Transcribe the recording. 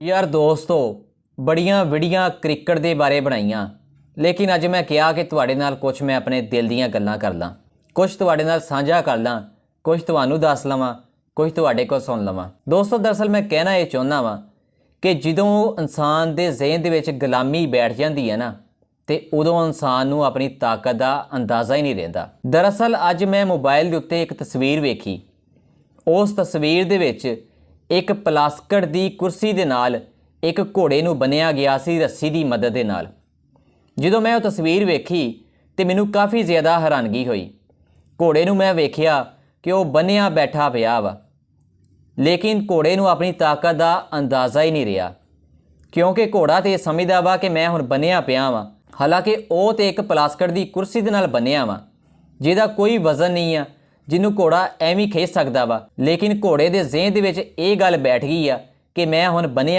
यार दोस्तों बड़ियां वीडियो क्रिकेट ਦੇ ਬਾਰੇ ਬਣਾਈਆਂ ਲੇਕਿਨ ਅੱਜ ਮੈਂ ਕਿਹਾ ਕਿ ਤੁਹਾਡੇ ਨਾਲ ਕੁਝ ਮੈਂ ਆਪਣੇ ਦਿਲ ਦੀਆਂ ਗੱਲਾਂ ਕਰ ਲਾਂ ਕੁਝ ਤੁਹਾਡੇ ਨਾਲ ਸਾਂਝਾ ਕਰ ਲਾਂ ਕੁਝ ਤੁਹਾਨੂੰ ਦੱਸ ਲਵਾਂ ਕੁਝ ਤੁਹਾਡੇ ਕੋਲ ਸੁਣ ਲਵਾਂ। ਦੋਸਤੋ ਦਰਅਸਲ ਮੈਂ ਕਹਿਣਾ ਇਹ ਚਾਹੁੰਦਾ ਵਾਂ ਕਿ ਜਦੋਂ ਇਨਸਾਨ ਦੇ ਜ਼ਿਹਨ ਦੇ ਵਿੱਚ ਗੁਲਾਮੀ ਬੈਠ ਜਾਂਦੀ ਹੈ ਨਾ ਤੇ ਉਦੋਂ ਇਨਸਾਨ ਨੂੰ ਆਪਣੀ ਤਾਕਤ ਦਾ ਅੰਦਾਜ਼ਾ ਹੀ ਨਹੀਂ ਰਹਿੰਦਾ। ਦਰਅਸਲ ਅੱਜ ਮੈਂ ਮੋਬਾਈਲ ਦੇ ਉੱਤੇ ਇੱਕ ਤਸਵੀਰ ਵੇਖੀ। ਉਸ ਤਸਵੀਰ ਦੇ ਵਿੱਚ एक प्लास्टिक की कुर्सी के नाल एक घोड़े नूं बन्निया गया सी रस्सी की मदद के नाल। जो मैं वो तस्वीर वेखी तो मैनू काफ़ी ज़्यादा हैरानगी हुई। घोड़े नूं मैं वेख्या कि वह बन्निया बैठा पिया वा लेकिन घोड़े नूं अपनी ताकत का अंदाज़ा ही नहीं रहा क्योंकि घोड़ा तो समझदा वा कि मैं हुण बन्निया पिया वा। हालांकि वह तो एक प्लास्टिक की कुर्सी के नाल बन्निया वा जिहदा कोई वजन नहीं है जिन्हों घोड़ा एवं खिंच सकता वा। लेकिन घोड़े के ज़हन दे विच ये गल बैठ गई आ कि मैं हुण बन्निया